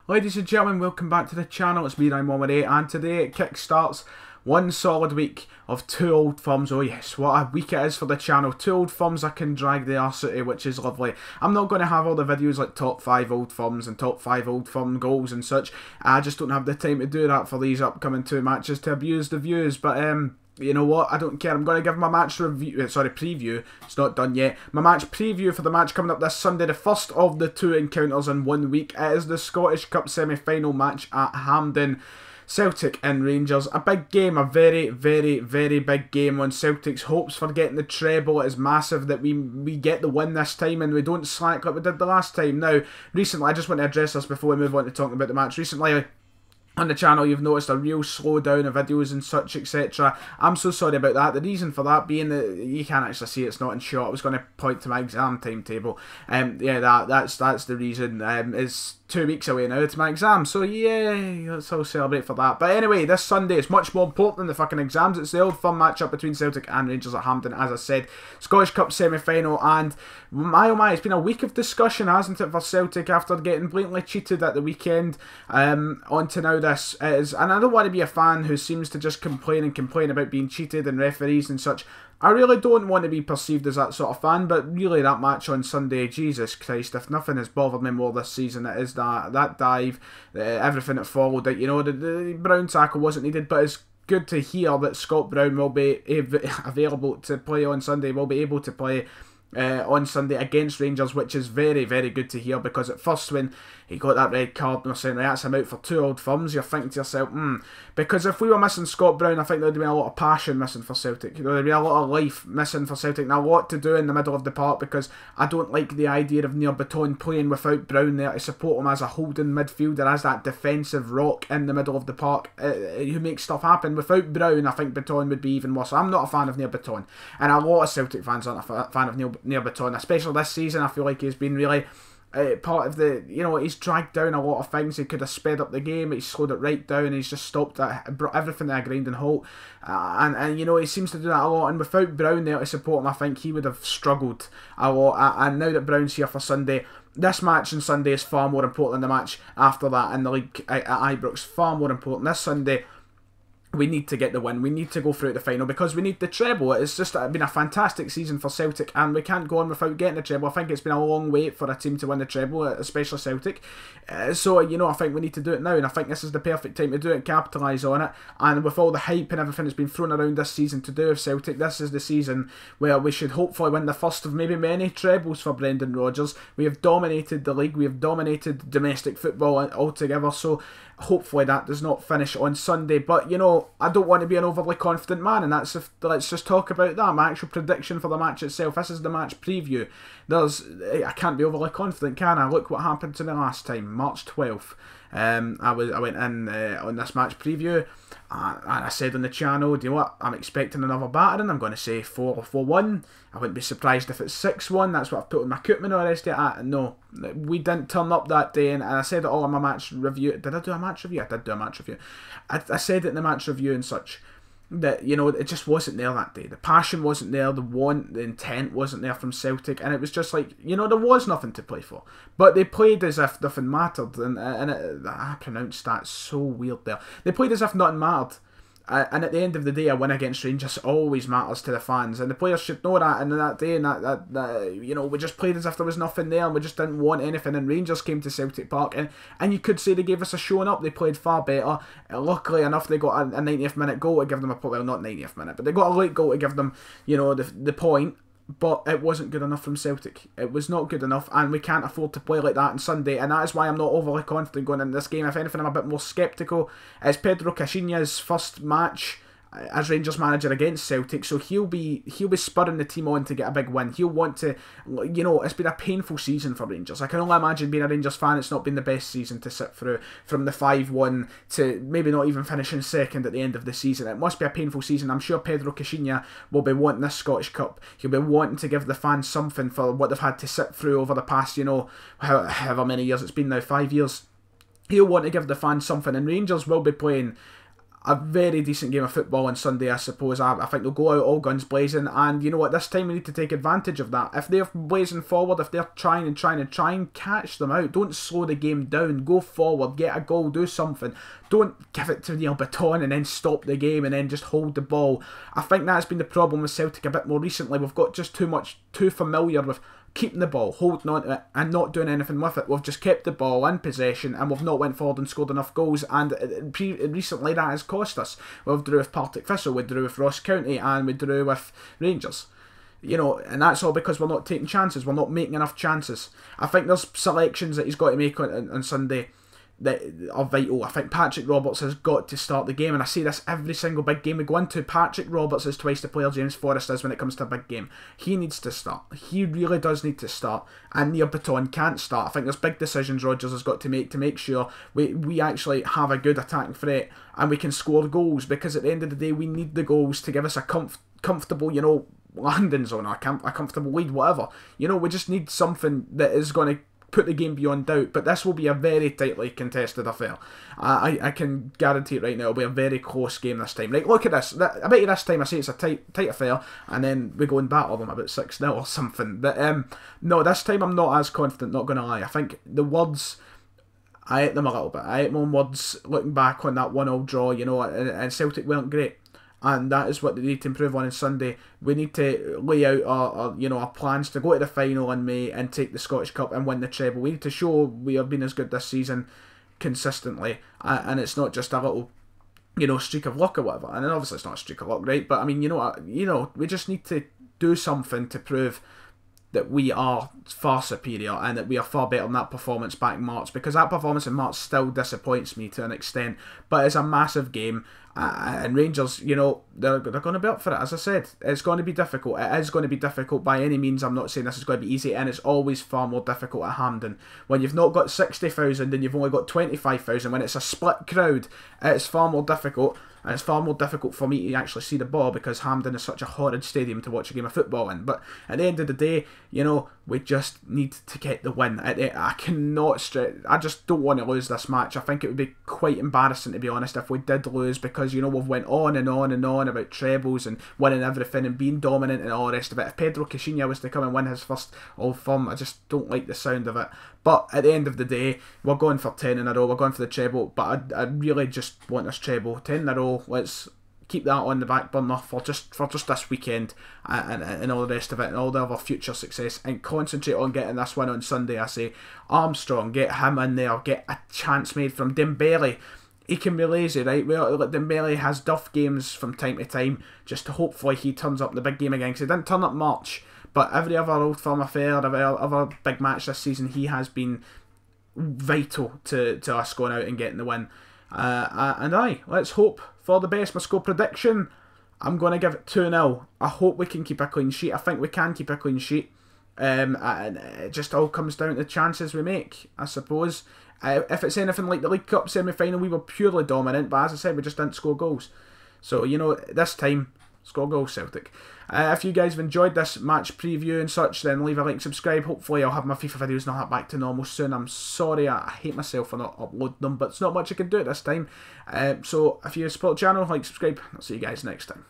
Ladies and gentlemen, welcome back to the channel. It's me, Ryan118, and today it kickstarts one solid week of two old firms. Oh yes, what a week it is for the channel. Two old firms I can drag the arse out of, which is lovely. I'm not going to have all the videos like top 5 old firms and top 5 old firm goals and such. I just don't have the time to do that for these upcoming two matches to abuse the views, but you know what, I don't care. I'm going to give my match preview. It's not done yet. My match preview for the match coming up this Sunday, the first of the two encounters in 1 week. It is the Scottish Cup semi-final match at Hampden. Celtic and Rangers. A big game, a very, very, very big game on Celtic's hopes for getting the treble. It is massive that we get the win this time and we don't slack like we did the last time. Now, recently, I just want to address this before we move on to talking about the match. Recently, on the channel, you've noticed a real slowdown of videos and such, etc. I'm so sorry about that. The reason for that being that you can't actually see it's not in shot. I was going to point to my exam timetable. Yeah, that's the reason. It's 2 weeks away now to my exam, so yeah, let's all celebrate for that. But anyway, this Sunday is much more important than the fucking exams. It's the old fun matchup between Celtic and Rangers at Hampden, as I said. Scottish Cup semi-final, and my oh my, it's been a week of discussion, hasn't it, for Celtic after getting blatantly cheated at the weekend. On to now this is, and I don't want to be a fan who seems to just complain about being cheated and referees and such. I really don't want to be perceived as that sort of fan, but really that match on Sunday, Jesus Christ, if nothing has bothered me more this season, it is that dive, everything that followed it. You know, the Brown tackle wasn't needed, but it's good to hear that Scott Brown will be available to play on Sunday, will be able to play on Sunday against Rangers, which is very, very good to hear, because at first when he got that red card and we're saying, right, that's him out for two old firms, you're thinking to yourself, because if we were missing Scott Brown, I think there'd been a lot of passion missing for Celtic. There'd be a lot of life missing for Celtic, and a lot to do in the middle of the park, because I don't like the idea of Neil Baton playing without Brown there to support him as a holding midfielder, as that defensive rock in the middle of the park who makes stuff happen. Without Brown, I think Baton would be even worse. I'm not a fan of Neil Baton, and a lot of Celtic fans aren't a fan of Neil Baton, especially this season. I feel like he's been really part of the, you know, he's dragged down a lot of things. He could have sped up the game, he's slowed it right down, he's just stopped that, brought everything to a grinding halt, and you know, he seems to do that a lot, and without Brown there to support him, I think he would have struggled a lot, and now that Brown's here for Sunday, this match on Sunday is far more important than the match after that in the league at Ibrox. Far more important. This Sunday, we need to get the win. We need to go through to the final because we need the treble. It's just been a fantastic season for Celtic, and we can't go on without getting the treble. I think it's been a long wait for a team to win the treble, especially Celtic. So, you know, I think we need to do it now, and I think this is the perfect time to do it, capitalise on it. And with all the hype and everything that's been thrown around this season to do with Celtic, this is the season where we should hopefully win the first of maybe many trebles for Brendan Rodgers. We have dominated the league. We have dominated domestic football altogether. So hopefully that does not finish on Sunday. But, you know, I don't want to be an overly confident man, and that's let's just talk about that. My actual prediction for the match itself. This is the match preview. I can't be overly confident, can I? Look what happened to me last time, March 12th. I went in on this match preview, and I said on the channel, do you know what, I'm expecting another battering. I'm going to say 4-1. I wouldn't be surprised if it's 6-1. That's what I've put on my Koopman already. No, we didn't turn up that day, and I said it all in my match review. Did I do a match review? I did do a match review. I said it in the match review and such, that, you know, it just wasn't there that day. The passion wasn't there, the want, the intent wasn't there from Celtic, and it was just like, you know, there was nothing to play for. But they played as if nothing mattered, and I pronounced that so weird there. They played as if nothing mattered. And at the end of the day, a win against Rangers always matters to the fans, and the players should know that. And that day, and that you know, we just played as if there was nothing there, and we just didn't want anything. And Rangers came to Celtic Park, and you could say they gave us a showing up. They played far better. Luckily enough, they got a 90th minute goal to give them a point. Well, not 90th minute, but they got a late goal to give them, you know, the point. But it wasn't good enough from Celtic. It was not good enough, and we can't afford to play like that on Sunday, and that is why I'm not overly confident going into this game. If anything, I'm a bit more sceptical. It's Pedro Caixinha's first match as Rangers manager against Celtic, so he'll be spurring the team on to get a big win. He'll want to, you know, it's been a painful season for Rangers. I can only imagine, being a Rangers fan, it's not been the best season to sit through, from the 5-1 to maybe not even finishing second at the end of the season. It must be a painful season. I'm sure Pedro Caixinha will be wanting this Scottish Cup. He'll be wanting to give the fans something for what they've had to sit through over the past, you know, however many years it's been now, 5 years. He'll want to give the fans something, and Rangers will be playing a very decent game of football on Sunday, I suppose. I think they'll go out all guns blazing, and you know what, this time we need to take advantage of that. If they're blazing forward, if they're trying and catch them out. Don't slow the game down. Go forward, get a goal, do something. Don't give it to Neil Baton and then stop the game and then just hold the ball. I think that's been the problem with Celtic a bit more recently. We've got just too familiar with keeping the ball, holding on to it and not doing anything with it. We've just kept the ball in possession and we've not went forward and scored enough goals, and recently that has cost us. We've drew with Partick Thistle, we drew with Ross County, and we drew with Rangers. You know, and that's all because we're not taking chances, we're not making enough chances. I think there's selections that he's got to make on Sunday that are vital. I think Patrick Roberts has got to start the game, and I say this every single big game we go into. Patrick Roberts is twice the player James Forrest is when it comes to a big game. He needs to start. He really does need to start, and Neil Baton can't start. I think there's big decisions Rodgers has got to make sure we actually have a good attacking threat and we can score goals, because at the end of the day we need the goals to give us a comfortable, you know, landing zone, a comfortable lead, whatever. You know, we just need something that is going to put the game beyond doubt, but this will be a very tightly contested affair. I can guarantee it right now. It'll be a very close game this time. Right, look at this. I bet you this time I say it's a tight affair, and then we go and battle them about 6-0 or something. But no, this time I'm not as confident, not going to lie. I think the words, I ate them a little bit. I ate my own words looking back on that 1-1 draw, you know, and Celtic weren't great. And that is what they need to improve on Sunday. We need to lay out our plans to go to the final in May and take the Scottish Cup and win the treble. We need to show we have been as good this season consistently, and it's not just a little, you know, streak of luck or whatever. And obviously it's not a streak of luck, right? But I mean, you know, we just need to do something to prove that we are far superior and that we are far better than that performance back in March, because that performance in March still disappoints me to an extent. But it's a massive game, and Rangers, you know, they're going to be up for it. As I said, it's going to be difficult. It is going to be difficult by any means. I'm not saying this is going to be easy, and it's always far more difficult at Hampden. When you've not got 60,000 and you've only got 25,000, when it's a split crowd, it's far more difficult. And it's far more difficult for me to actually see the ball, because Hampden is such a horrid stadium to watch a game of football in. But at the end of the day, you know, we just need to get the win. I cannot stress. I just don't want to lose this match. I think it would be quite embarrassing, to be honest, if we did lose, because, you know, we've went on and on and on about trebles and winning everything and being dominant and all the rest of it. If Pedro Caixinha was to come and win his first Old Firm, I just don't like the sound of it. But at the end of the day, we're going for 10 in a row. We're going for the treble. But I really just want this treble. 10 in a row. Let's keep that on the back burner for just this weekend and all the rest of it and all the other future success, and concentrate on getting this one on Sunday. I say Armstrong, get him in there, get a chance made from Dembele. He can be lazy, right? Well, Dembele has duff games from time to time, just to hopefully he turns up in the big game again, because he didn't turn up much. But every other Old Firm affair, every other big match this season, he has been vital to us going out and getting the win. And let's hope for the best. My score prediction, I'm going to give it 2-0. I hope we can keep a clean sheet. I think we can keep a clean sheet. And it just all comes down to the chances we make, I suppose. If it's anything like the League Cup semi-final, we were purely dominant, but as I said, we just didn't score goals. So, you know, this time, score goals, Celtic. If you guys have enjoyed this match preview and such, then leave a like, subscribe. Hopefully I'll have my FIFA videos not back to normal soon. I'm sorry, I hate myself for not uploading them, but it's not much I can do at this time. So if you support the channel, like, subscribe. I'll see you guys next time.